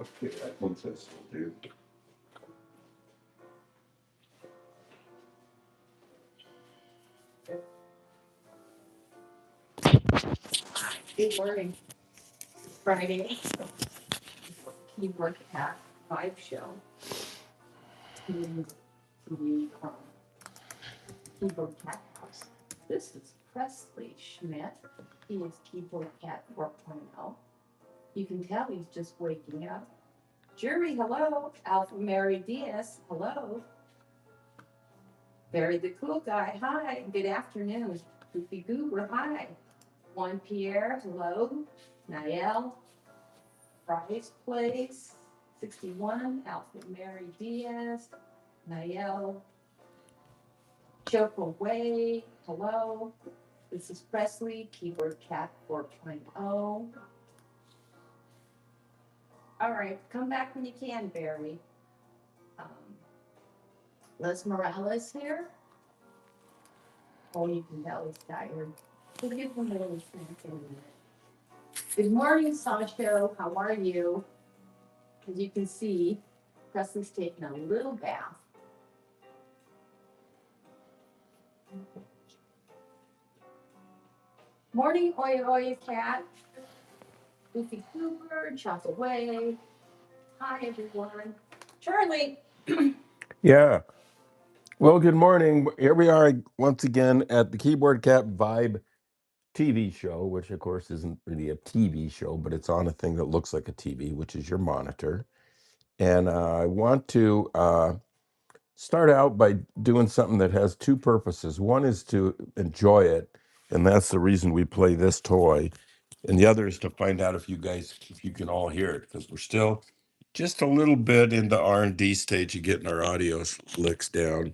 Okay, I think this will do. Good morning. It's Friday. Keyboard Cat live show. Coming to you from Keyboard Cat House. This is Presley Schmidt. He is Keyboard Cat 4.0. You can tell he's just waking up. Jerry, hello. Alpha Mary Diaz, hello. Barry the Cool Guy, hi. Good afternoon. Goofy Goober, hi. Juan Pierre, hello. Niall, Fry's Place, 61, Alpha Mary Diaz, Niall, Choke Away, hello. This is Presley, Keyboard Cat 4.0. All right, come back when you can, Barry. Um, Les Morales here. Oh, you can tell he's tired. We'll give him a little snack in a minute. Good morning, Sasha. How are you? As you can see, Presley's taking a little bath. Morning, Oya Oya Cat. Goofy Cooper, Chop Away. Hi, everyone. Charlie. Yeah. Well, good morning. Here we are once again at the Keyboard Cat Vibe TV show, which of course isn't really a TV show, but it's on a thing that looks like a TV, which is your monitor. And I want to start out by doing something that has two purposes. One is to enjoy it, and that's the reason we play this toy. And the other is to find out if you can all hear it, because we're still just a little bit in the R&D stage of getting our audio licks down.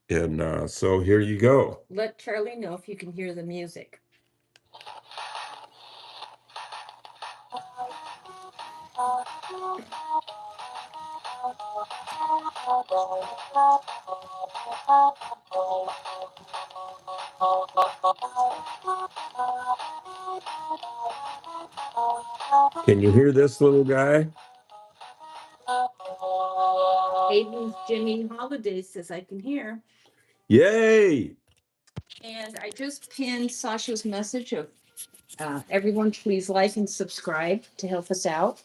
And so here you go. Let Charlie know if you can hear the music. Can you hear this little guy? Aiden's Jimmy Holiday says I can hear. Yay! And I just pinned Sasha's message of everyone, please like and subscribe to help us out.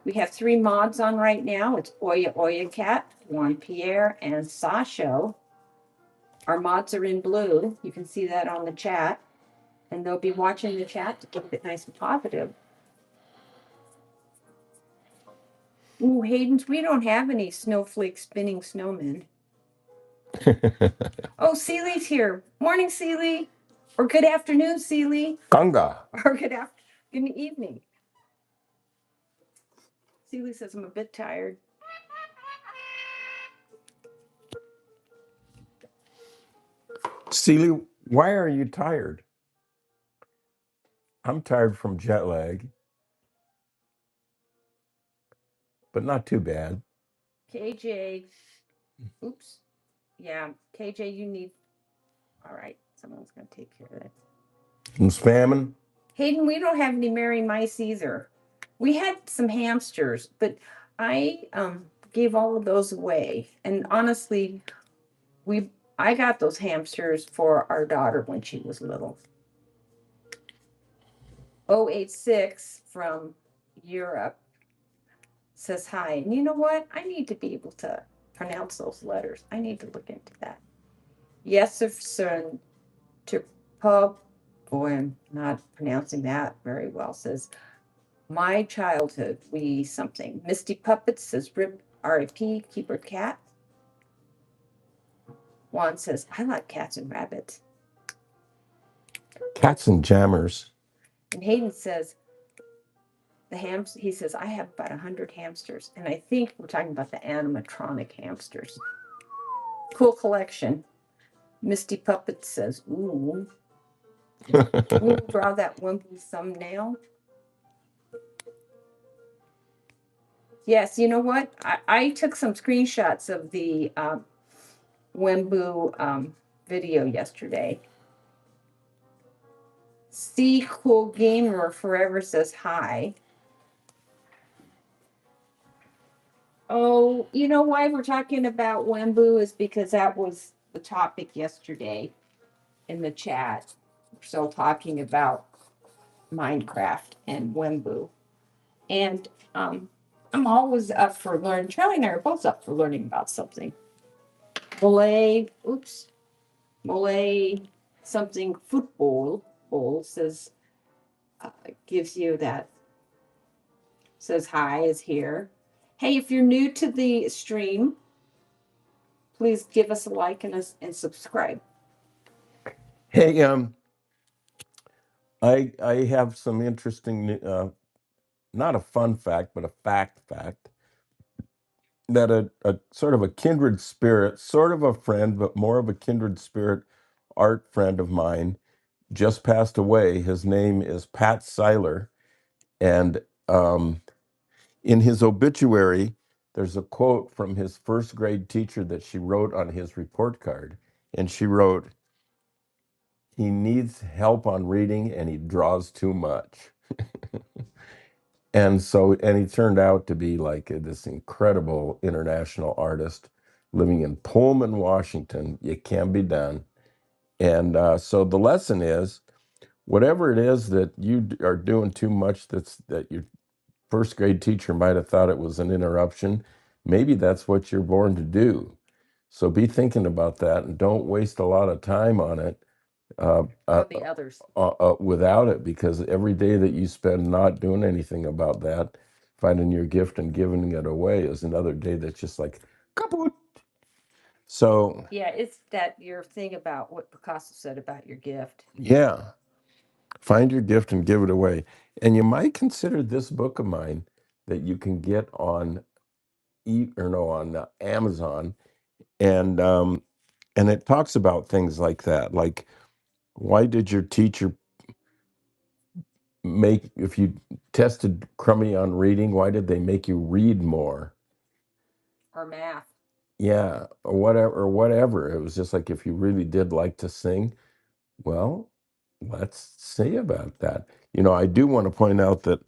We have 3 mods on right now. It's Oya Oya Cat, Juan Pierre, and Sasha. Our mods are in blue. You can see that on the chat. And they'll be watching the chat to keep it nice and positive. Ooh, Hayden's, we don't have any snowflake spinning snowmen. Oh, Seely's here. Morning, Seely. Or good afternoon, Seely. Kanga. Or good evening. Seely says I'm a bit tired. Celie, why are you tired? I'm tired from jet lag, but not too bad. KJ, oops. Yeah, KJ, you need. All right, someone's going to take care of that. I'm spamming. Hayden, we don't have any Merry Mice either. We had some hamsters, but I gave all of those away. And honestly, I got those hamsters for our daughter when she was little. 086 from Europe says hi. And you know what? I need to be able to pronounce those letters. I need to look into that. Yes, sir. To pub. Boy, I'm not pronouncing that very well. Says my childhood. We something. Misty Puppets says rip RIP. Keeper cat. Juan says I like cats and rabbits. Cats and jammers. And Hayden says he says I have about 100 hamsters, and I think we're talking about the animatronic hamsters. Cool collection. Misty Puppet says, ooh. We'll draw that wimpy thumbnail. Yes, you know what? I took some screenshots of the Wembu video yesterday. See Cool Gamer Forever says hi. Oh, you know why we're talking about Wembu is because that was the topic yesterday in the chat. We're still talking about Minecraft and Wembu. And I'm always up for learning. Charlie and I are both up for learning about something. Malay something football bowl says gives you that says hi is here. Hey, if you're new to the stream, please give us a like and subscribe. Hey, I have some interesting, not a fun fact, but a fact that a sort of a kindred spirit, sort of a friend, but more of a kindred spirit art friend of mine just passed away. His name is Pat Seiler, and in his obituary, there's a quote from his first grade teacher that she wrote on his report card, and she wrote, "He needs help on reading, and he draws too much." And he turned out to be like this incredible international artist living in Pullman, Washington. It can be done. And so the lesson is, whatever it is that you are doing too much, that your first grade teacher might have thought it was an interruption, maybe that's what you're born to do. So be thinking about that and don't waste a lot of time on it. The others. Without it, because every day that you spend not doing anything about that, finding your gift and giving it away, is another day that's just like kaput. So Yeah, it's that your thing about what Picasso said about your gift. yeah, find your gift and give it away. And you might consider this book of mine that you can get on Amazon, and it talks about things like that, like why did your teacher make, if you tested crummy on reading, why did they make you read more? Or math. Yeah, or whatever. It was just like, if you really did like to sing, well, let's see about that. I do want to point out that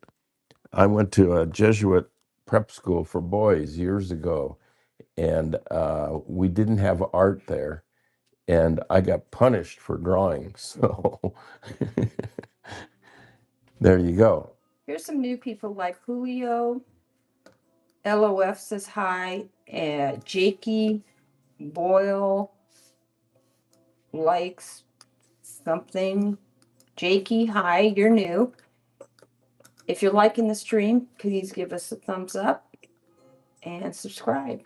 I went to a Jesuit prep school for boys years ago, and we didn't have art there, and I got punished for drawing. So there you go. Here's some new people like Julio. LOF says hi. Jakey Boyle likes something. Jakey, hi, you're new. If you're liking the stream, please give us a thumbs up and subscribe.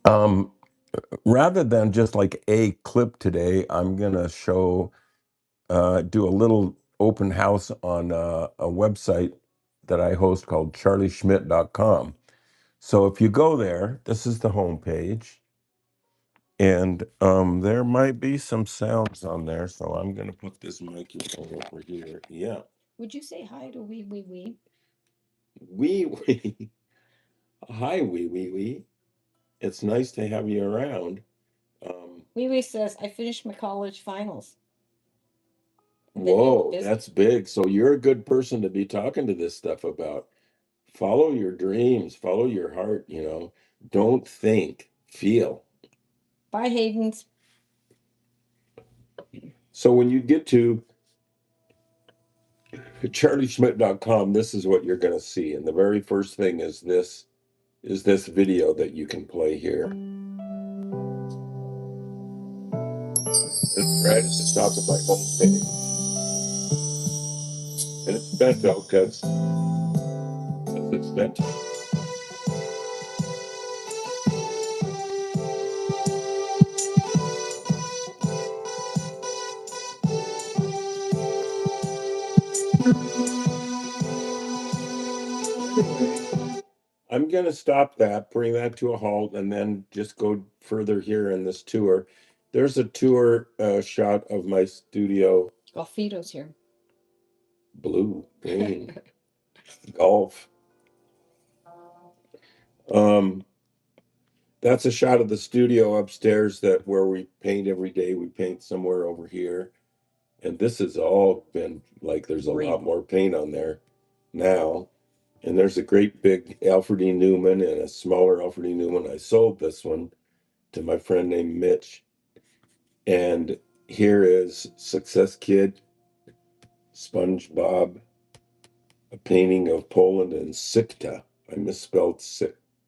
Um, Rather than just like a clip today, I'm gonna do a little open house on a website that I host called charlieschmidt.com. So if you go there, this is the homepage, and there might be some sounds on there. So I'm gonna put this microphone over here. Yeah. Would you say hi to Wee Wee Wee? Wee wee. Hi, wee wee wee. It's nice to have you around. Wee Wee says, I finished my college finals. Whoa, that's big. So you're a good person to be talking to this stuff about. Follow your dreams, follow your heart. Don't think, feel. Bye, Hayden's. So when you get to charlieschmidt.com, this is what you're going to see. And the very first thing is this video that you can play here. It's right at the top of my homepage. And it's bento because it's bento. I'm going to stop that, bring that to a halt, and then just go further here in this tour. There's a tour shot of my studio. Golfito's here. Blue, green, golf. That's a shot of the studio upstairs that where we paint every day. We paint somewhere over here. And this has all been like there's a lot more paint on there now. And there's a great big Alfred E. Newman and a smaller Alfred E. Newman. I sold this one to my friend named Mitch. And here is Success Kid, SpongeBob, a painting of Poland and Sitka. I misspelled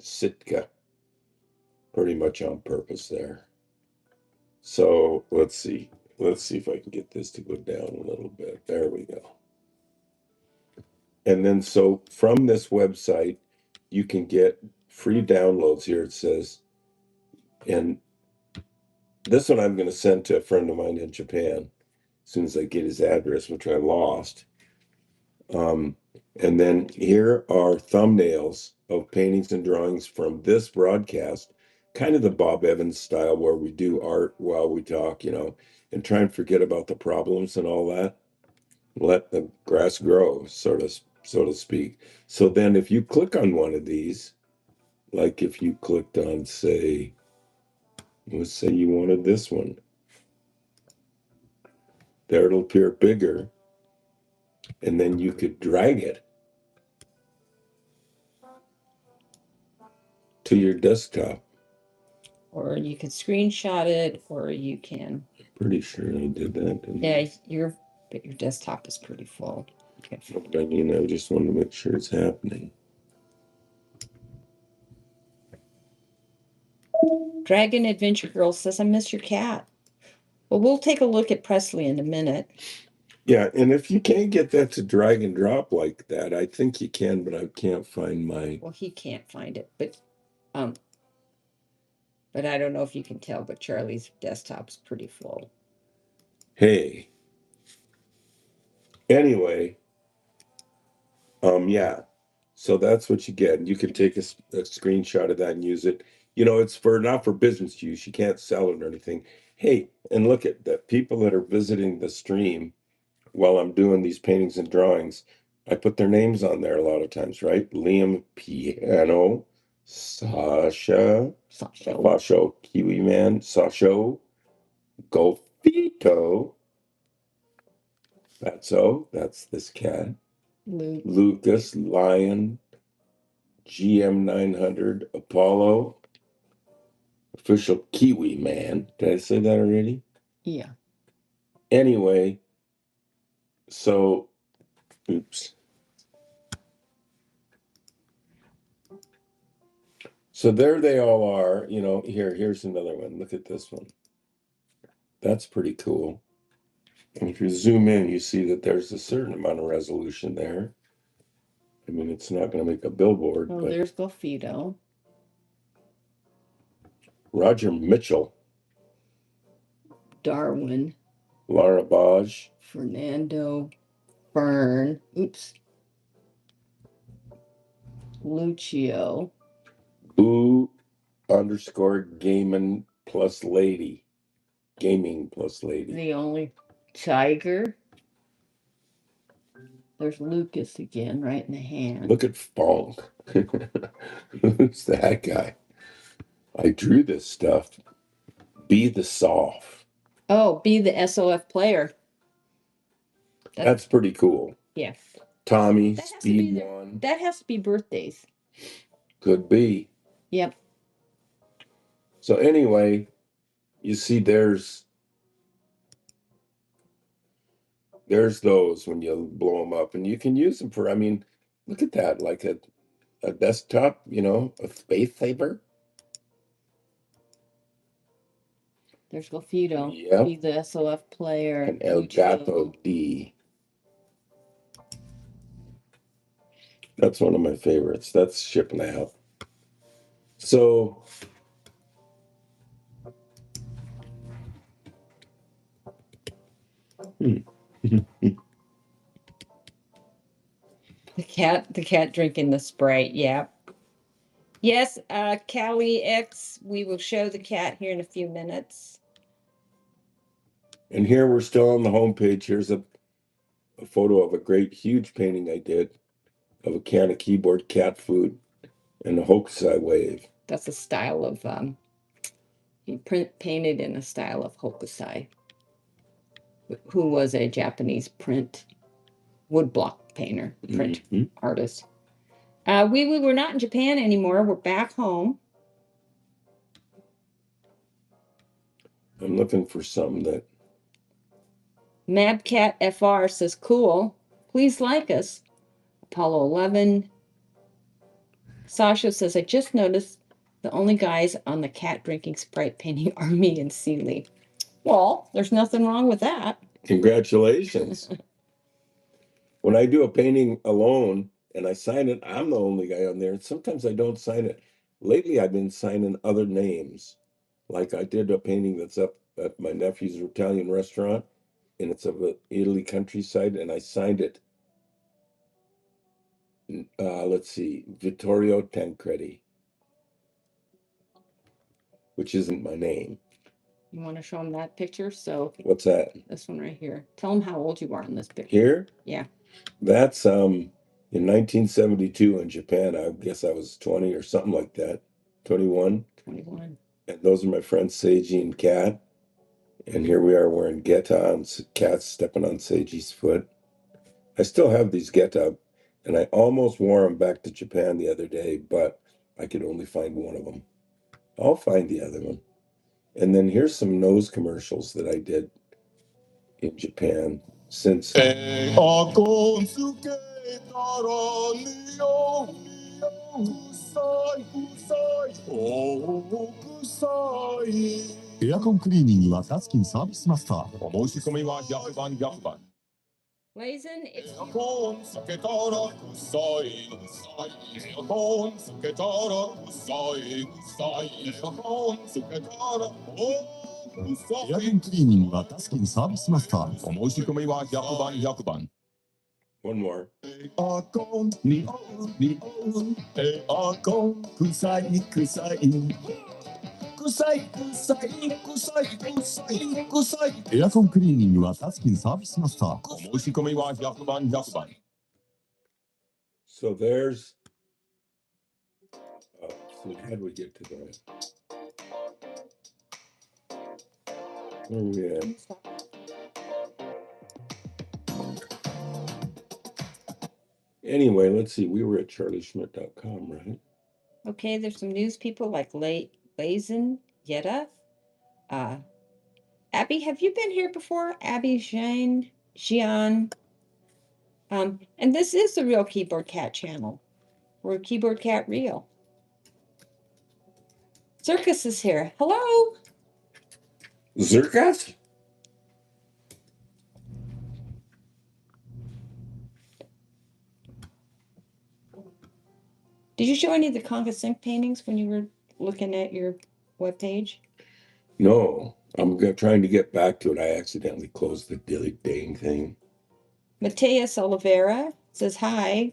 Sitka pretty much on purpose there. So let's see. Let's see if I can get this to go down a little bit. There we go. And then so from this website, you can get free downloads here. It says, and this one I'm going to send to a friend of mine in Japan as soon as I get his address, which I lost. And then here are thumbnails of paintings and drawings from this broadcast, kind of the Bob Evans style where we do art while we talk, and try and forget about the problems and all that. Let the grass grow, so to speak. So then if you click on one of these, like if you clicked on, say, let's say you wanted this one, there it'll appear bigger, and then you could drag it to your desktop. Or you could screenshot it, or you can. Pretty sure I did that, didn't Yeah, I? your desktop is pretty full. Okay. But I just want to make sure it's happening. Dragon Adventure Girl says, I miss your cat. Well, we'll take a look at Presley in a minute. Yeah, and if you can't get that to drag and drop like that, I think you can, but I can't find my. Well, he can't find it, but I don't know if you can tell, but Charlie's desktop's pretty full. Hey. Anyway, yeah. So that's what you get. You can take a screenshot of that and use it. It's for not for business use. You can't sell it or anything. Hey, and look at the people that are visiting the stream while I'm doing these paintings and drawings. I put their names on there a lot of times, right? Liam Piano, Sasha, Fasho, Kiwi Man, Sasho, Golfito. That's this cat. Lucas, Lion, GM 900, Apollo, official Kiwi Man. Did I say that already? Yeah. Anyway, so, oops. So there they all are. Here's another one. Look at this one. That's pretty cool. And if you zoom in, you see that there's a certain amount of resolution there. I mean, it's not going to make a billboard, Oh, but there's Golfito. Roger Mitchell, Darwin, Lara Baj, Fernando, Fern, Lucio, Boo _ Gaming plus Lady. Gaming plus Lady. the only tiger. There's Lucas again, right in the hand. Look at Funk. Who's that guy? I drew this stuff. Be the Soft. Oh, be the SOF player. That's pretty cool. Yeah. Tommy, Speed One. That has to be birthdays. Could be. Yep. So anyway, you see there's those when you blow them up, and you can use them for, look at that, like a desktop, a space saver. There's Golfito. Yep. Be the SOF player. And El Gato D. That's one of my favorites. That's shipping out. So the cat drinking the Sprite. Yeah. Yes, Callie X, we will show the cat here in a few minutes. And here we're still on the homepage. Here's a photo of a great huge painting I did of a can of keyboard cat food and a hokusai wave. That's a style of, he painted in a style of Hokusai, who was a Japanese print woodblock painter, print artist. We were not in Japan anymore. We're back home. I'm looking for something that. Mabcat FR says, cool. Please like us. Apollo 11. Sasha says, I just noticed the only guys on the cat drinking Sprite painting are me and Seeley. Well, there's nothing wrong with that. Congratulations. When I do a painting alone and I sign it, I'm the only guy on there. Sometimes I don't sign it. Lately, I've been signing other names. Like I did a painting that's up at my nephew's Italian restaurant, and it's of an Italy countryside, and I signed it. Let's see, Vittorio Tancredi, which isn't my name. You want to show them that picture? So what's that? This one right here. Tell them how old you are in this picture. Here? Yeah. That's in 1972 in Japan. I guess I was 20 or something like that. 21. 21. And those are my friends Seiji and Kat. And here we are wearing geta and Kat's stepping on Seiji's foot. I still have these geta, and I almost wore them back to Japan the other day, but I could only find one of them. I'll find the other one. And then here's some nose commercials that I did in Japan since. Blazin, it's One more. So there's. So how do we get to that? Where are we at? Anyway, let's see. We were at charlieschmidt.com, right? okay. There's some news people like Blazin, Yetta. Abby, have you been here before? Abby Jian. And this is the Real Keyboard Cat channel. We're Keyboard Cat Real. Circus is here. Hello. Zirkas? Did you show any of the Conga Sync paintings when you were looking at your webpage? No, I'm trying to get back to it. I accidentally closed the dang thing. Mateus Oliveira says, hi.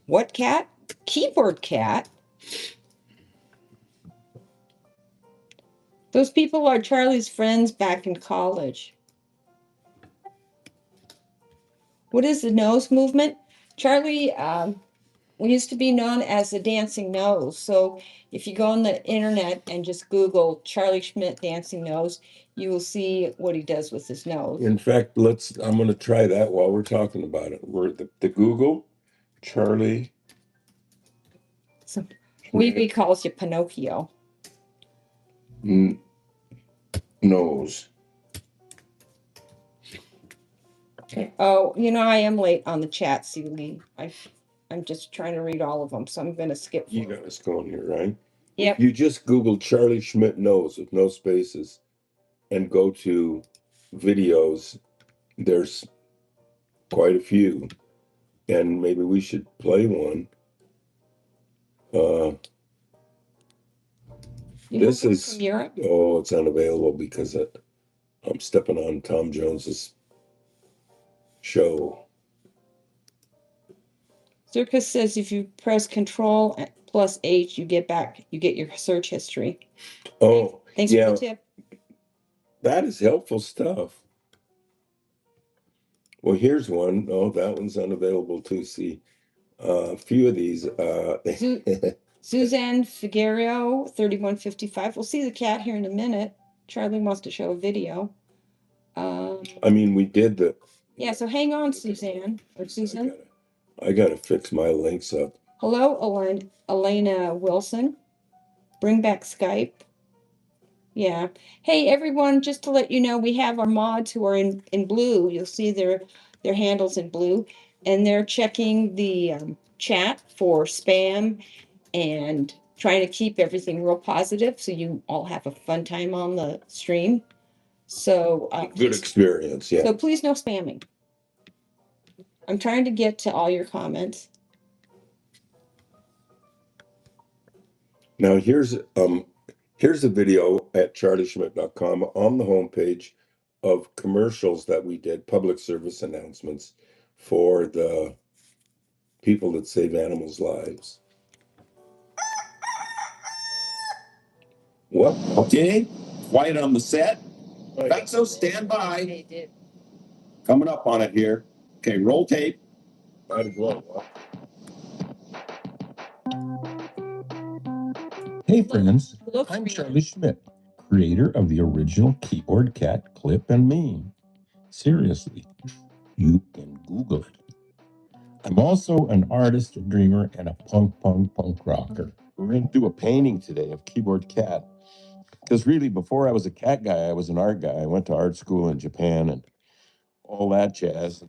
What cat? Keyboard Cat. Those people are Charlie's friends back in college. What is the nose movement? Charlie used to be known as the dancing nose. So if you go on the internet and just Google Charlie Schmidt dancing nose, you will see what he does with his nose. In fact, I'm going to try that while we're talking about it. We're the Google Charlie. So we calls you Pinocchio. Nose. Oh, I am late on the chat, Celie. I'm just trying to read all of them, so I'm going to skip. You got us going here, right? Yep. You just Google Charlie Schmidt nose with no spaces and go to videos. There's quite a few, and maybe we should play one. This is from Europe. Oh, it's unavailable because I'm stepping on Tom Jones's show. Circus says if you press Control plus H, you get your search history. Oh, thanks yeah, for the tip. That is helpful stuff. Well, here's one. Oh, that one's unavailable too. See, a few of these. Suzanne Figueroa, 3155. We'll see the cat here in a minute. Charlie wants to show a video. I mean, we did the. Yeah, so hang on, Suzanne. Or Susan. I gotta fix my links up. Hello, Elena Wilson. Bring back Skype. Yeah. Hey, everyone, just to let you know, we have our mods who are in blue. You'll see their handles in blue, and they're checking the chat for spam and trying to keep everything real positive so you all have a fun time on the stream. So Good experience, yeah. So please no spamming. I'm trying to get to all your comments. Now here's a video at charlieschmidt.com on the homepage of commercials that we did, public service announcements for the people that save animals' lives. What? Okay, quiet on the set. Fatso, stand by. They did. Coming up on it here. Okay, roll tape. Might as well. Hey friends, Look, I'm Charlie Schmidt, creator of the original Keyboard Cat clip and meme. Seriously, you can Google it. I'm also an artist, a dreamer, and a punk rocker. We're going to do a painting today of Keyboard Cat. Because really, before I was a cat guy, I was an art guy. I went to art school in Japan and all that jazz.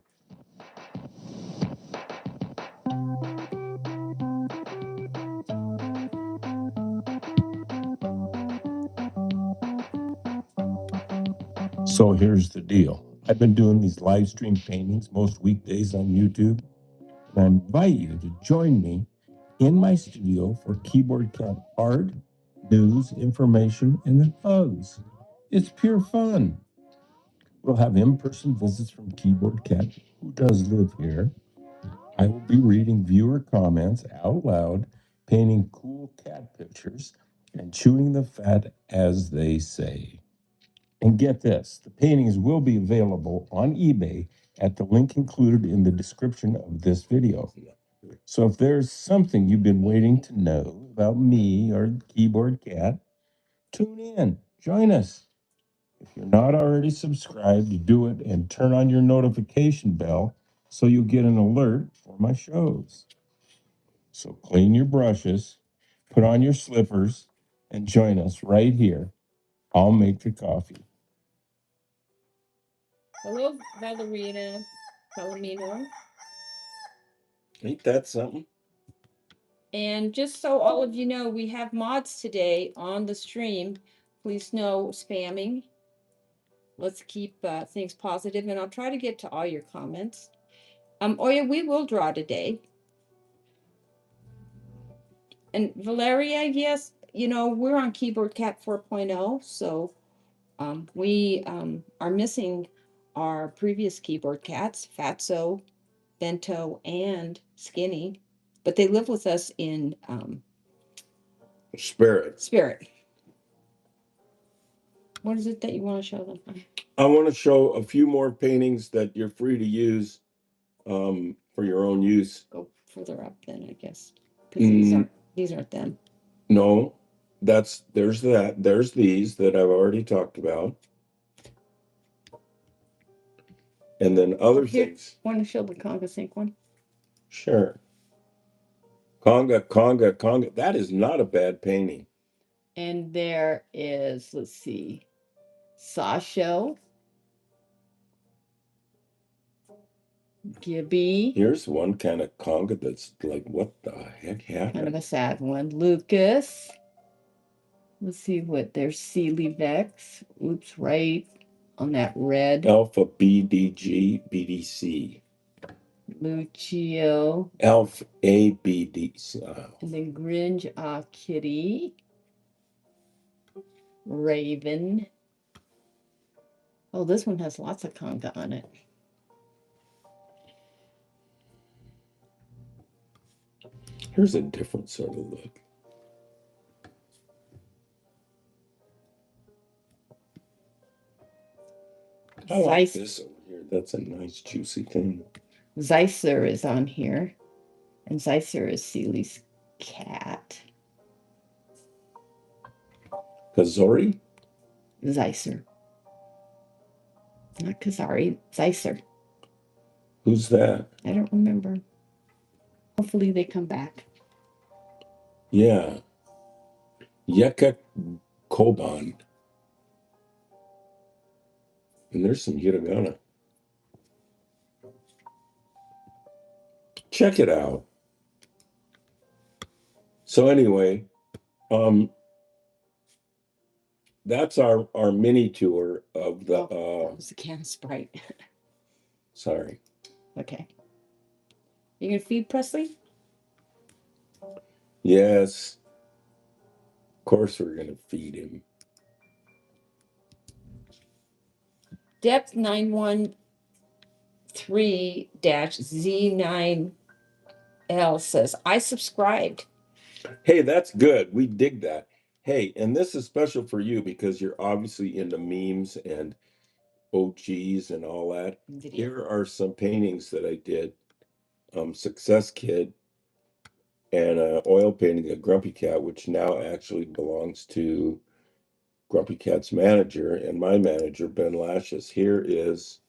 So here's the deal. I've been doing these live stream paintings most weekdays on YouTube, and I invite you to join me in my studio for Keyboard Cat art, news, information, and then hugs. It's pure fun. We'll have in-person visits from Keyboard Cat, who does live here. I will be reading viewer comments out loud, painting cool cat pictures, and chewing the fat, as they say. And get this, the paintings will be available on eBay at the link included in the description of this video. So if there's something you've been waiting to know about me or Keyboard Cat, tune in, join us. If you're not already subscribed, do it and turn on your notification bell so you'll get an alert for my shows. So clean your brushes, put on your slippers, and join us right here. I'll make the coffee. Hello, Valerina. Palomino. Ain't that something? And just so all of you know, we have mods today on the stream. Please no spamming. Let's keep things positive, and I'll try to get to all your comments. Oya, we will draw today. And Valeria, yes, you know, we're on Keyboard Cat 4.0, so we are missing our previous keyboard cats, Fatso, Bento, and Skinny, but they live with us in Spirit. What is it that you want to show them? I want to show a few more paintings that you're free to use for your own use. Go further up then, I guess. Because these aren't them. No, there's these that I've already talked about. And then other things. Want to show the Conga Sync one? Sure. Conga. That is not a bad painting. And there is, let's see, Sasho, Gibby. Here's one kind of conga that's like, what the heck happened? Kind of a sad one. Lucas. Let's see what there's. Sealy Vex. Oops, right on that red. Alpha BDG BDC. Lucio. Alpha ABDC. And then Gringe Kitty. Raven. Oh, this one has lots of conga on it. Here's a different sort of look. I like this over here. That's a nice juicy thing. Zeiser is on here. And Zeiser is Sealy's cat. Kazori? Zeiser. Not Kazari, Zeiser. Who's that? I don't remember. Hopefully they come back. Yeah. Yeka Koban. And there's some hiragana. Check it out. So anyway, that's our mini tour of the that was a can of Sprite. sorry. Okay. You gonna feed Presley? Yes. Of course we're gonna feed him. Depth 913-Z9L says, I subscribed. Hey, that's good. We dig that. Hey, and this is special for you because you're obviously into memes and OGs and all that. Here are some paintings that I did. Success Kid and oil painting of Grumpy Cat, which now actually belongs to Grumpy Cat's manager and my manager, Ben Lashes. Here is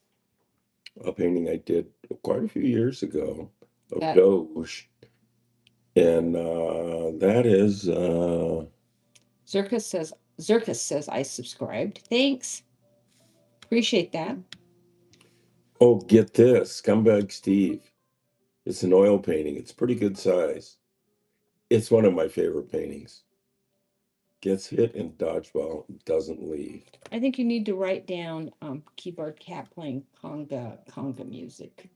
a painting I did quite a few years ago of Doge. And that is Zirkus says I subscribed. Thanks. Appreciate that. oh, get this, Scumbag Steve. It's an oil painting. It's pretty good size. It's one of my favorite paintings. Gets hit in dodgeball, doesn't leave. I think you need to write down Keyboard Cat playing conga music.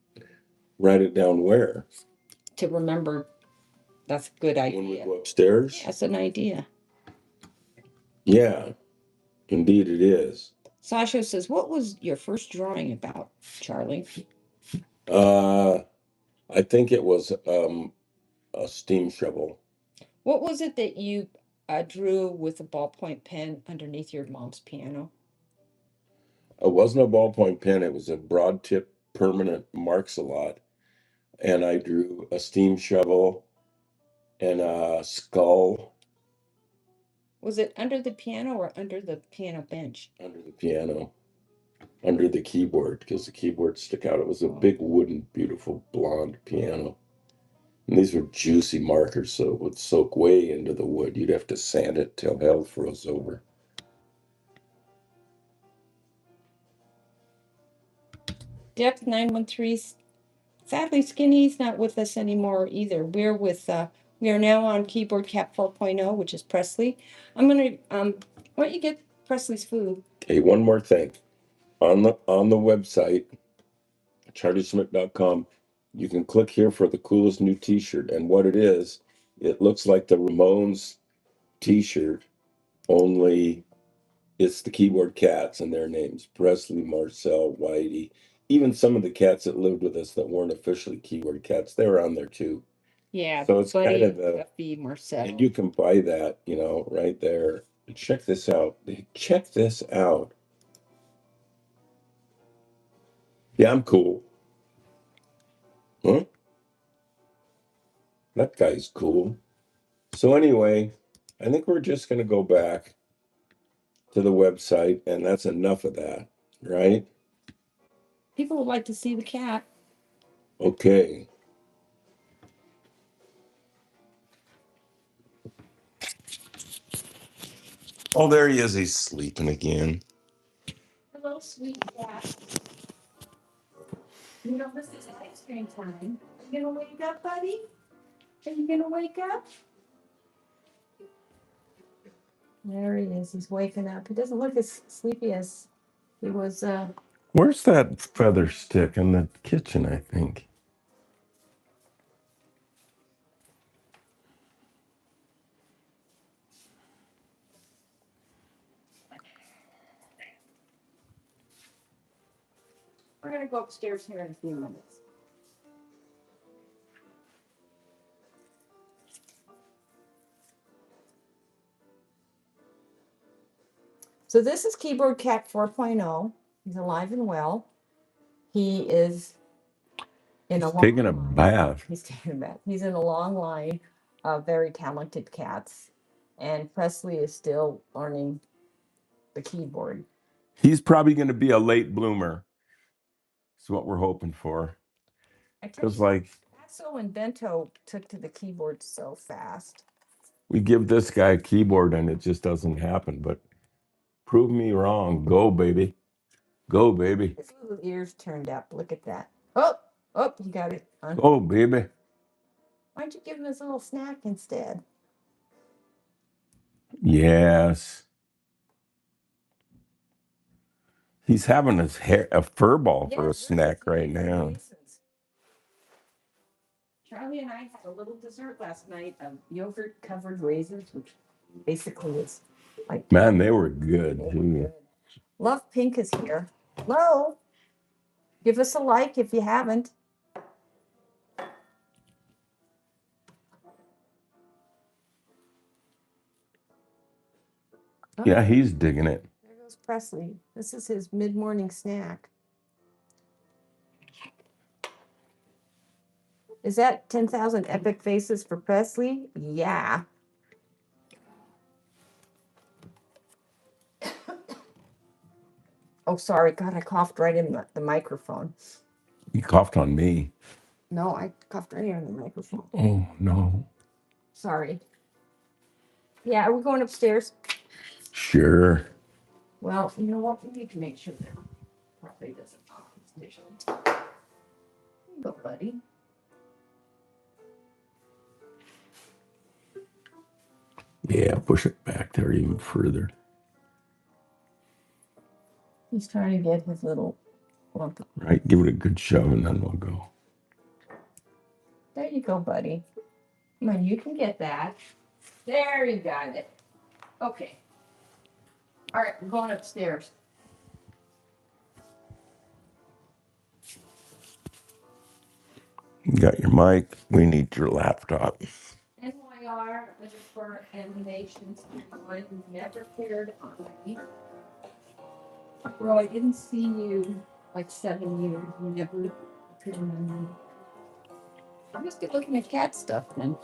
Write it down where? To remember. That's a good idea. When we go upstairs? Yeah, that's an idea. Yeah, indeed it is. Sasha says, what was your first drawing about, Charlie? I think it was a steam shovel. What was it that you drew with a ballpoint pen underneath your mom's piano? It wasn't a ballpoint pen, it was a broad tip permanent marks a lot. And I drew a steam shovel and a skull. Was it under the piano or under the piano bench? Under the piano, under the keyboard, because the keyboard stuck out. It was a big wooden, beautiful blonde piano. And these were juicy markers, so it would soak way into the wood. You'd have to sand it till hell froze over. Depth 913. Sadly, Skinny's not with us anymore either. We are now on Keyboard Cat 4.0, which is Presley. I'm gonna why don't you get Presley's food? Okay, one more thing. On the website, charliesmith.com, you can click here for the coolest new t-shirt. And what it is, it looks like the Ramones t-shirt, only it's the Keyboard Cats and their names: Presley, Marcel, Whitey. Even some of the cats that lived with us that weren't officially Keyboard Cats, they were on there too. Yeah, so it's Buddy, kind of a, Duffy, Marcel. and you can buy that, right there. Check this out. Check this out. Yeah, I'm cool. Huh? That guy's cool. So anyway, I think we're just going to go back to the website, and that's enough of that, right? People would like to see the cat. Okay. Oh, there he is. He's sleeping again. Hello, sweet cat. You know, this is ice cream time. Are you gonna wake up, buddy? Are you gonna wake up? There he is. He's waking up. He doesn't look as sleepy as he was. Where's that feather stick in the kitchen, I think? We're gonna go upstairs here in a few minutes. So this is Keyboard Cat 4.0. He's alive and well. He is taking a bath. He's taking a bath. He's in a long line of very talented cats. and Presley is still learning the keyboard. He's probably going to be a late bloomer. That's what we're hoping for. Because, like, Paso and Bento took to the keyboard so fast. we give this guy a keyboard and it just doesn't happen. But prove me wrong. Go, baby. Go, baby. His little ears turned up. Look at that. Oh, you got it. Go, baby. Why'd you give him his little snack instead? Yes. He's having his hair, a fur ball for a snack right now. Charlie and I had a little dessert last night of yogurt covered raisins, which basically is like. Man, they were good too. Love Pink is here. Hello. Give us a like if you haven't. Yeah, he's digging it. There goes Presley. This is his mid-morning snack. Is that 10,000 epic faces for Presley? Yeah. Oh, sorry. God, I coughed right in the microphone. He coughed on me. No, I coughed right here in the microphone. Oh, no. Sorry. Yeah, are we going upstairs? Sure. Well, you know what? We need to make sure that Presley doesn't cough his dishes. Go, buddy. Yeah, push it back there even further. He's trying to get his little lump. Right, give it a good shove and then we'll go. There you go, buddy. Come on, you can get that. There, you got it. Okay. All right, we're going upstairs. You got your mic. We need your laptop. NYR for animations. I never appeared on me. Bro, I didn't see you like 7 years. You never appeared on me. I must be looking at cat stuff then.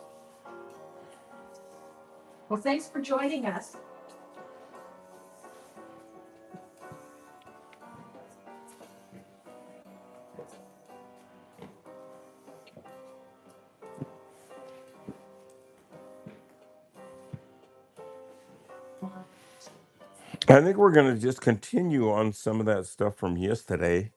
Well, thanks for joining us. I think we're going to just continue on some of that stuff from yesterday.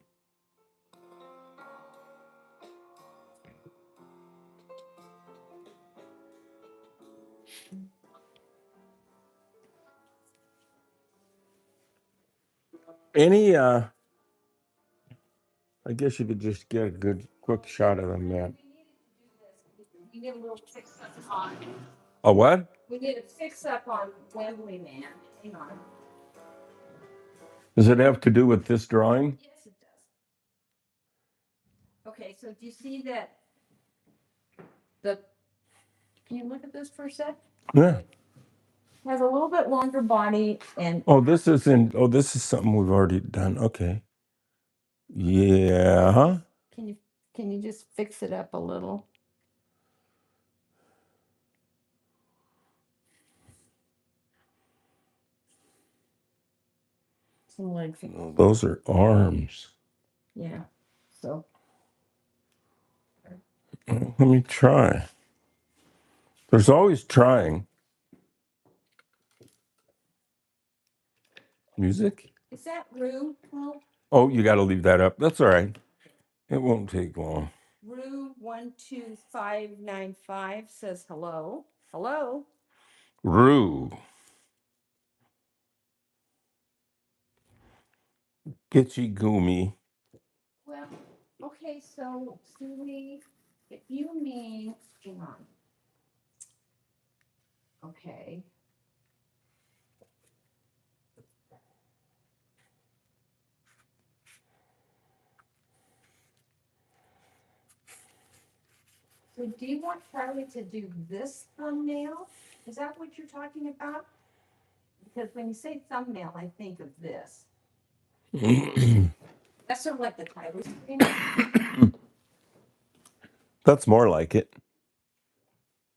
Any, I guess you could just get a good quick shot of them, man. We need a little fix up on. A what? We need a fix up on Wembley Man. Hang on. Does it have to do with this drawing? Yes, it does. Okay, so do you see that? Can you look at this for a sec? Yeah. Has a little bit longer body and. Oh, this is something we've already done. Okay. Yeah. Huh? Can you just fix it up a little? Some legs. No, those are arms. Yeah. So. Let me try. There's always trying. Music? Is that Rue? Well, Oh, you got to leave that up. That's all right. It won't take long. Rue 12595 says hello. Hello. Rue. Gitchy Gumi. Well, okay, so Susie, if you mean, hang on. Okay. So do you want Charlie to do this thumbnail? Is that what you're talking about? Because when you say thumbnail, I think of this. That's sort of like the title screen. That's more like it.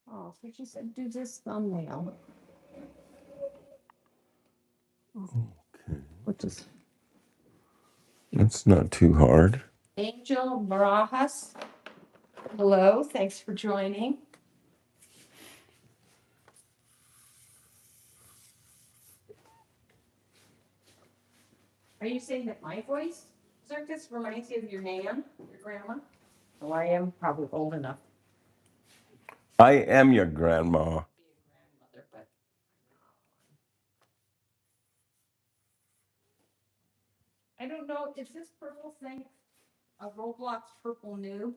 Oh, so she said do this thumbnail. Okay. Which is That's not too hard. Angel Barajas. Hello, thanks for joining. Are you saying that my voice, Circus, reminds you of your nan, your grandma? Oh, I am probably old enough I am your grandma. to be a grandmother, but I don't know, is this purple thing a Roblox purple new?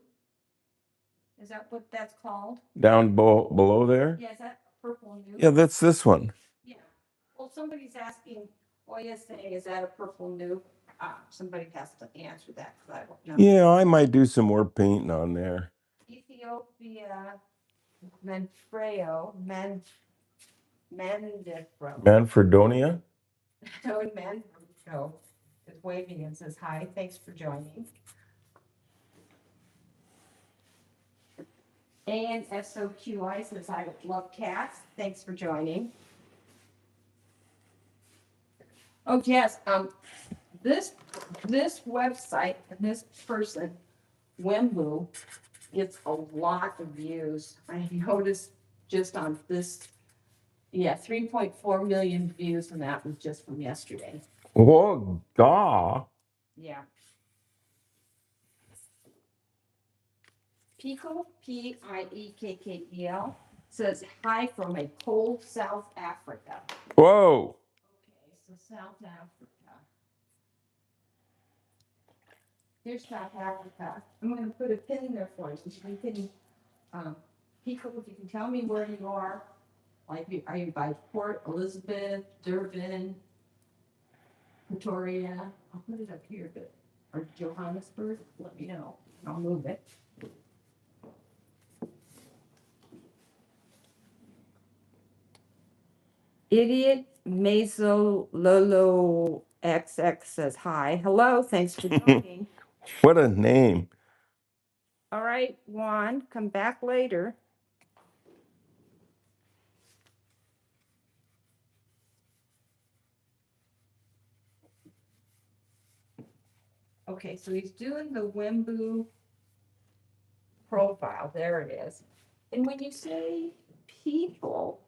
Is that what that's called? Down below there? Yeah, is that purple new? Yeah, that's this one. Yeah. Well, somebody's asking, saying, is that a purple new? Somebody has to answer that, because I don't know. Yeah, I might do some more painting on there. Ethiopia Manfreo, Mandifro. Manfredonia? No, Manfreo is waving and says hi, thanks for joining. ANSOQI says I love cats, thanks for joining. Oh, yes, this website, this person, Wembu, gets a lot of views. I noticed just on this, 3.4 million views, and that was just from yesterday. Oh, gaw. Yeah. Pico, Piekkel, says hi from a cold South Africa. Whoa. Okay, so South Africa. Here's South Africa. I'm going to put a pin in there for you. You can, Pico, if you can tell me where you are. Like, are you by Port Elizabeth, Durban, Pretoria? I'll put it up here, but or Johannesburg. Let me know. I'll move it. Idiot Meso Lolo XX says hi. Hello, thanks for joining. What a name. All right, Juan, come back later. Okay, so he's doing the Wembu profile. There it is. And when you say people,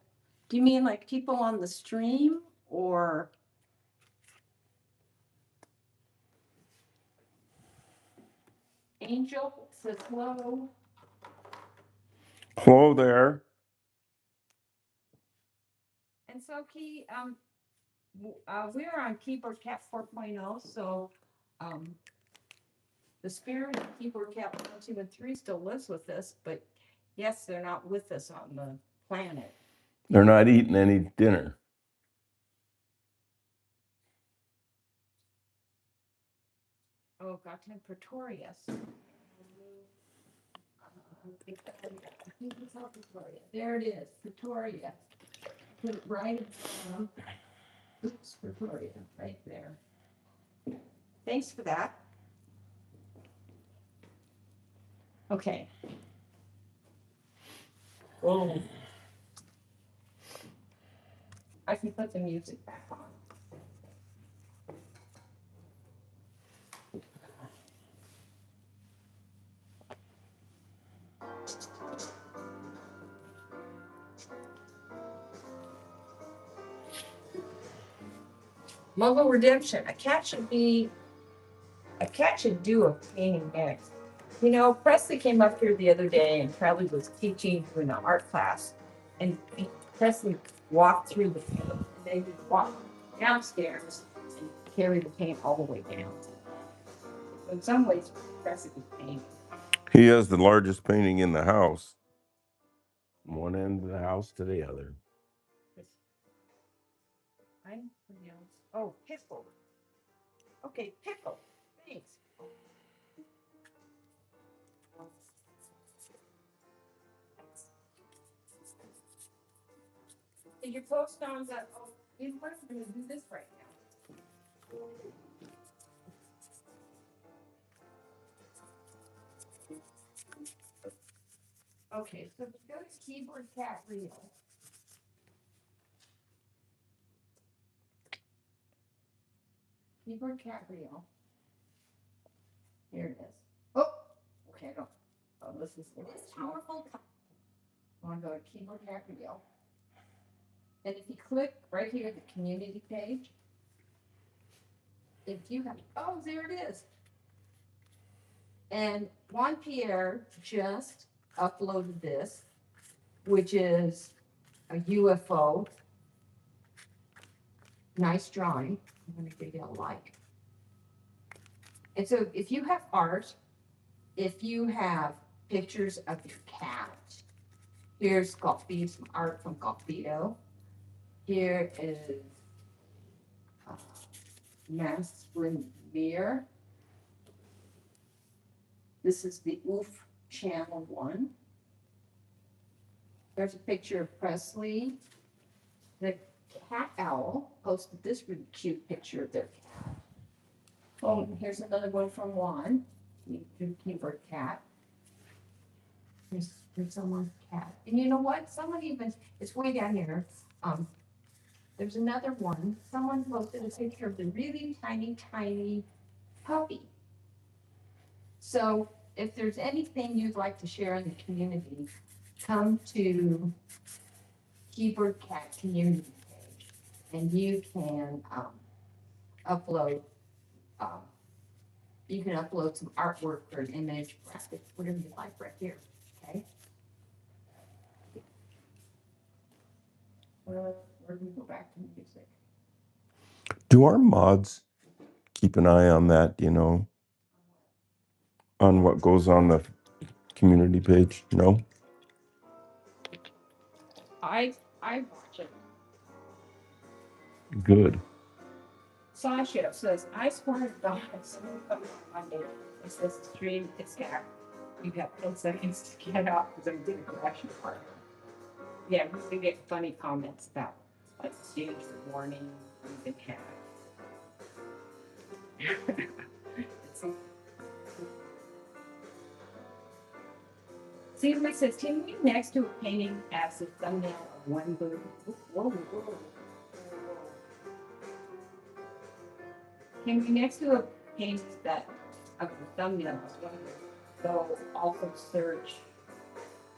do you mean like people on the stream or? Angel says hello. Hello there. And so we are on Keyboard Cat 4.0, so the spirit of Keyboard Cat 1, 2, and 3 still lives with us, but yes, they're not with us on the planet. They're not eating any dinner. Oh, Gotham Pretoria. There it is, Pretoria. Put it right in oops, Pretoria, right there. Thanks for that. Okay. Oh. I can put the music back on. Muggle Redemption. A cat should do a painting next. You know, Presley came up here the other day and Presley was teaching in an art class. And Presley walked through the paint and then he walked downstairs and carried the paint all the way down. So in some ways, Presley was painting. He has the largest painting in the house. One end of the house to the other. Oh, pickle. Okay, pickle. Thanks. Your post on that. Oh, we're going to do this right now. Okay, so go to Keyboard Cat Reel. Keyboard cat reel. Here it is. Oh, okay, I don't. Oh, this is powerful. I want to go to keyboard cat reel. And if you click right here at the community page, if you have, oh, there it is. And Juan Pierre just uploaded this, which is a UFO. Nice drawing. I'm going to give you a like. And so if you have art, if you have pictures of your cat, here's Golfito, some art from Golfito. Here is Mass Mirror. This is the OOF channel one. There's a picture of Presley. The cat owl posted this really cute picture of their cat. Oh, here's another one from Juan. Keyboard cat. There's someone's cat. And you know what? Someone even, it's way down here. There's another one. Someone posted a picture of the really tiny, tiny puppy. So if there's anything you'd like to share in the community, come to Keyboard Cat community page and you can upload some artwork or an image, graphic, whatever you like right here. Okay. We're going to go back to music. Do our mods keep an eye on that, on what goes on the community page? No? I watch it. Good. Sasha says, I swear to God, Monday. It says stream is got. You got 10 seconds to get out because I'm doing a correction part. Yeah, we get funny comments about like change the warning, the cat. Somebody says, can we next to a painting as a thumbnail of one bird? Whoa, whoa. Can we next to a painting that of the thumbnail of one bird? So also search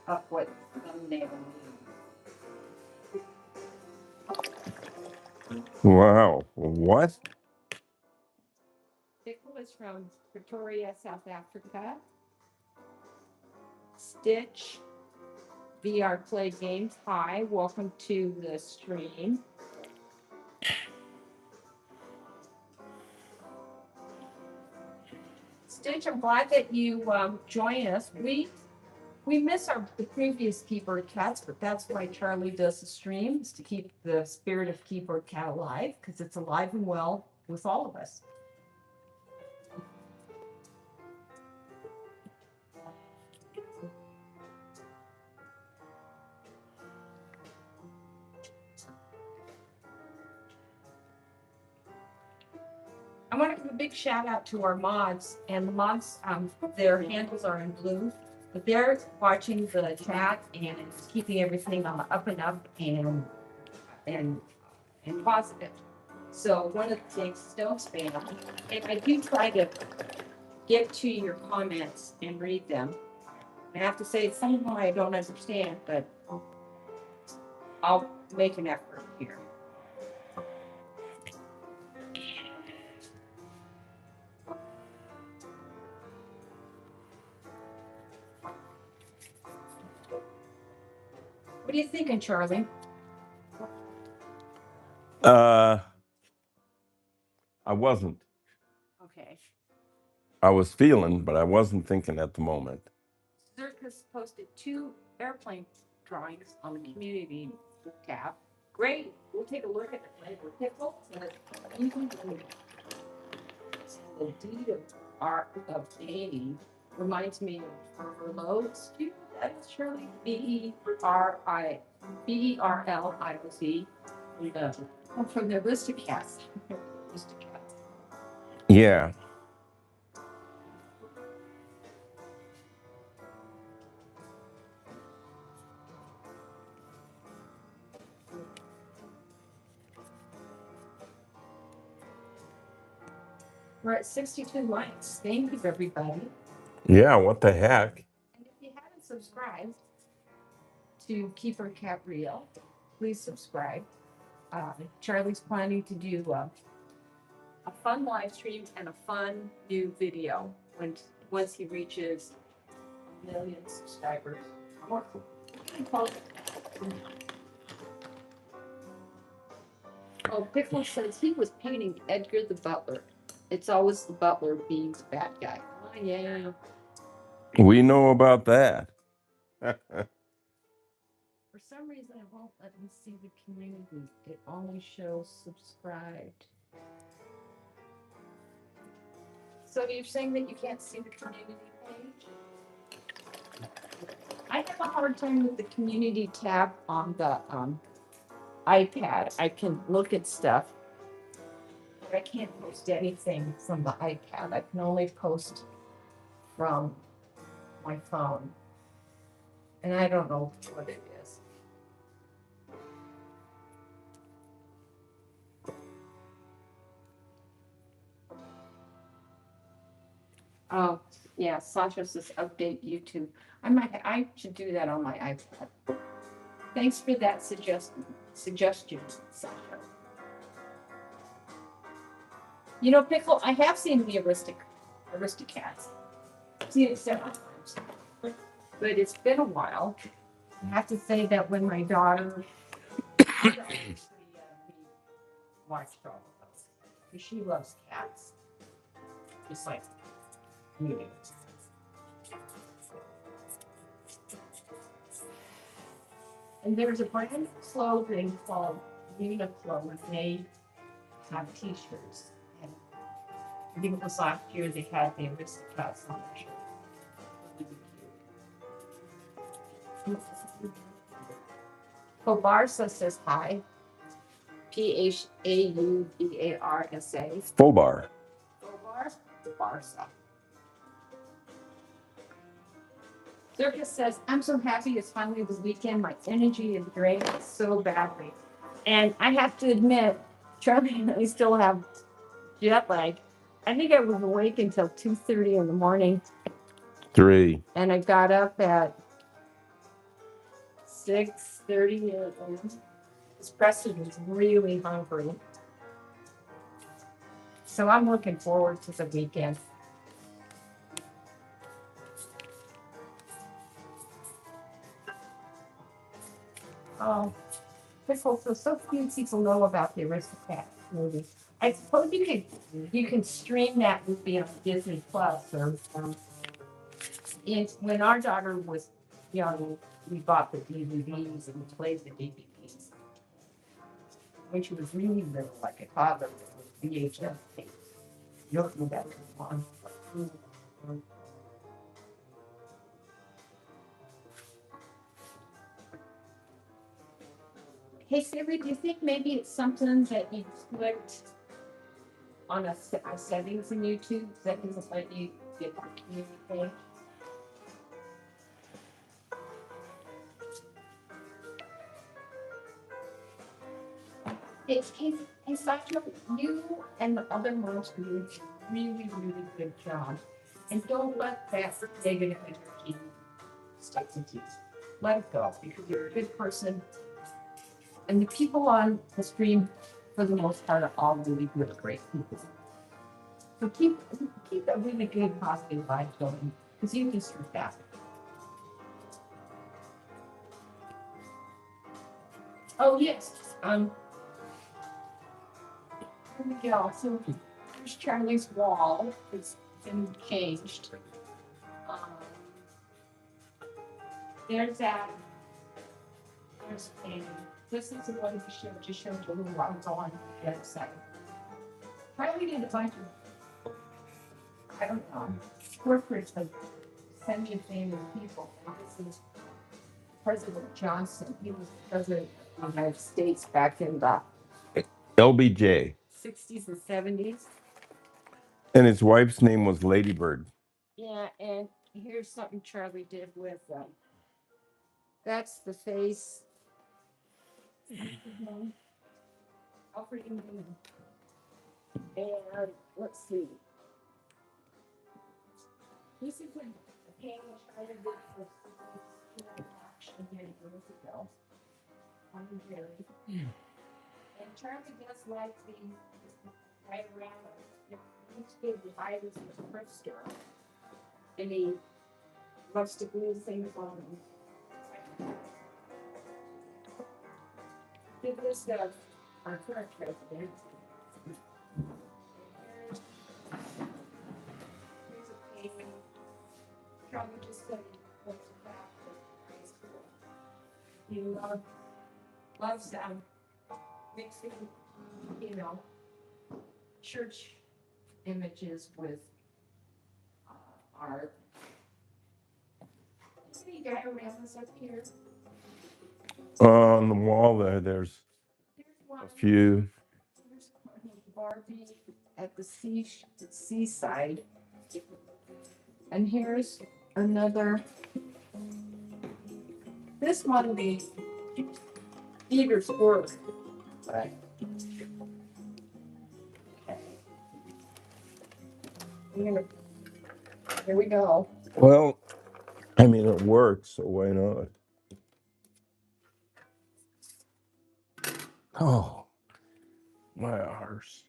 up what thumbnail means. Wow. What? Pickle is from Pretoria, South Africa. Stitch, VR Play Games. Hi, welcome to the stream. Stitch, I'm glad that you join us. We miss the previous Keyboard Cats, but that's why Charlie does the stream, is to keep the spirit of Keyboard Cat alive, because it's alive and well with all of us. I want to give a big shout out to our mods, and the mods, their handles are in blue, but they're watching the chat and keeping everything on the up and up and positive. So one of the things, don't spam, and I do try to get to your comments and read them. I have to say, some of them I don't understand, but I'll make an effort here. What are you thinking, Charlie? I wasn't. Okay. I was feeling, but I wasn't thinking at the moment. Zerka's posted 2 airplane drawings on the community tab. Great. We'll take a look at the flavor pickle. The deed of art of painting reminds me of Fervor Loads. That is surely BERLIOC from the Aristocats. Yeah. We're at 62 likes. Thank you, everybody. Yeah, what the heck? And if you haven't subscribed to Keeper Cat Real, please subscribe. Charlie's planning to do a fun live stream and a fun new video once he reaches 1 million subscribers. Oh, Pickle says he was painting Edgar the Butler. It's always the butler being the bad guy. Oh, yeah. We know about that. For some reason, it won't let me see the community. It only shows subscribed. So you're saying that you can't see the community page? I have a hard time with the community tab on the iPad. I can look at stuff, but I can't post anything from the iPad. I can only post from my phone. And I don't know what it is. Oh, yeah, Sasha says update YouTube. I should do that on my iPad. Thanks for that suggestion, Sasha. You know, Pickle, I have seen the Aristocats. I've seen it several times. But it's been a while. I have to say that when my daughter we watched all of those. Because she loves cats. Just like me. And there's a brand of clothing called Uniqlo, and they have t-shirts. And I think it was last year they had the Aristocats on their shirt. Pobarsa says hi. Phaubarsa. Fobar. Barsa. Circus says, I'm so happy it's finally the weekend. My energy is drained so badly. And I have to admit, Charlie and I still have jet lag. I think I was awake until 2:30 in the morning. 3. And I got up at 6:30 a.m. This Presley was really hungry. So I'm looking forward to the weekend. Oh, Pickle, so few people know about the Aristocats movie. I suppose you can stream that movie on Disney Plus or when our daughter was young, we bought the DVDs and played the DVDs. When she was really little, like a toddler, with VHS tapes. You don't do that anymore. Hey Siri, do you think maybe it's something that you clicked on a settings in YouTube that doesn't let you get the community page? Hey Sasha, you and the other moms do a really, really good job. And don't let that negative energy stick with you. Let it go because you're a good person. And the people on the stream, for the most part, are all really good, great people. So keep a really good positive vibe going because you deserve that. Oh yes. Here we go. So here's Charlie's wall. It's been changed. There's that. There's a. This is the one we showed. Just showed you a little while ago on the other side. Charlie did a bunch of. I don't know. Portraits of semi-famous people. And this is President Johnson. He was president of the United States back in the LBJ. 60s and 70s. And his wife's name was Ladybird. Yeah, and here's something Charlie did with them. That's the face. Alfred Newman. And let's see. This is a painting China did for action many years ago. On the very. And Charlie does like these right around it. Each day we buy this at the thrift store. And he loves to glue things on them. Did this our current president. Here's a painting. Charlie just said he wants to craft it. It's cool. He loves mixing, church images with art. See dioramas up here. On the wall there's a few. Here's Barbie at the seaside. And here's another. This one be Eater's work. Right. Okay. Here we go. Well, I mean, it works, so why not? Oh, my arse.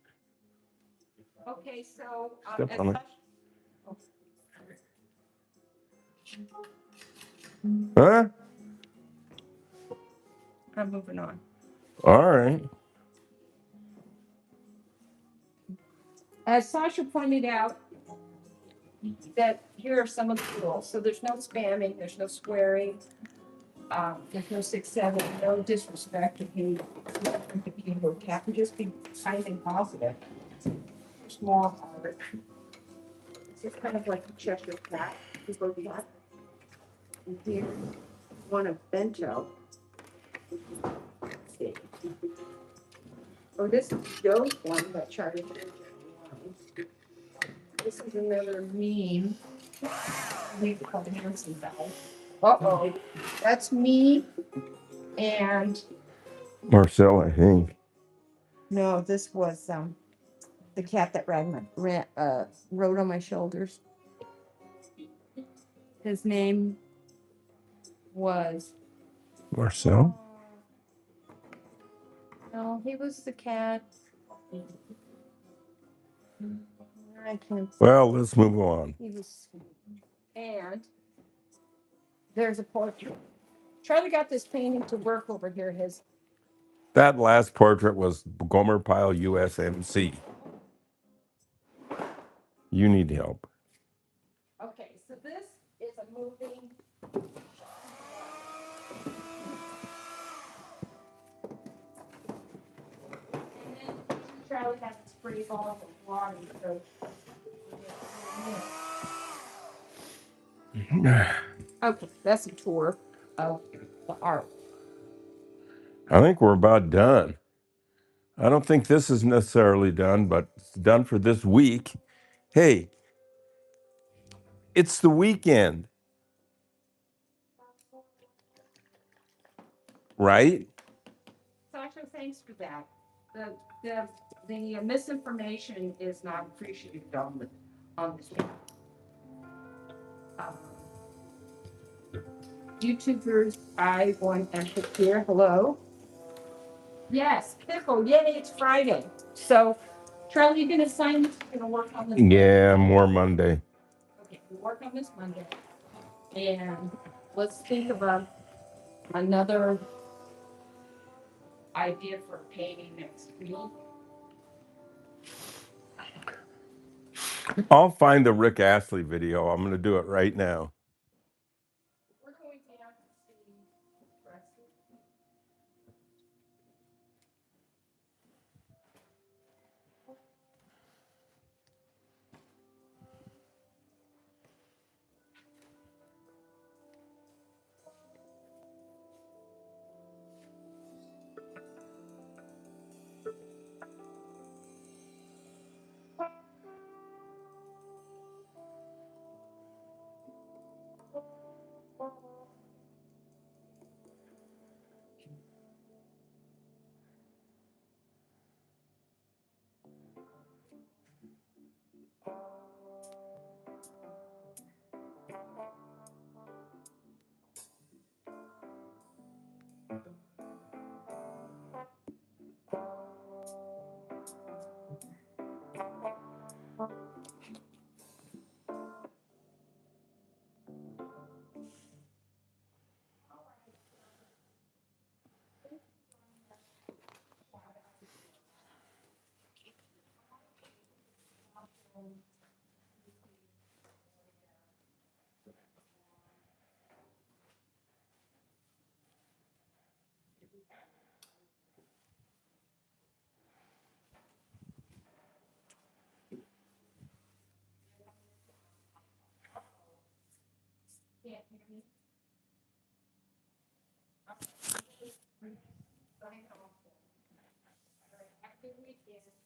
Okay, so Step on it. Huh? I'm moving on. All right. As Sasha pointed out, that here are some of the rules. So there's no spamming, there's no swearing, there's no 6-7, no disrespect to the keyboard cap, and just be kind and positive. Small art. It's just kind of like a Cheshire cat, keyboard cat. And here's one of Bento. Let's see. Oh, this is Joe's one that Charlie did. This is another meme. We call it Hanson Bell. Uh-oh. That's me and Marcel, I think. no, this was the cat that rode on my shoulders. His name was Marcel? no, he was the cat. I can't. Well, let's move on. He was, and there's a portrait. Charlie got this painting to work over here. That last portrait was Gomer Pyle USMC. You need help. Okay, so this is a moving. And then Charlie has to spray ball of water, so. Okay, that's a tour of the art. I think we're about done. I don't think this is necessarily done, but it's done for this week. Hey, it's the weekend, right? Sasha, thanks for that. The misinformation is not appreciated on this channel. YouTubers, I want and put here. Hello. Yes, pickle. Yay! It's Friday. So, Charlie, you gonna sign this? You're gonna work on this. Yeah, more Monday. Okay, we'll work on this Monday, and let's think of another idea for painting next week. I'll find the Rick Astley video. I'm going to do it right now. We're going to have to see Presley. Can't hear me. I know. All right, have a good weekend.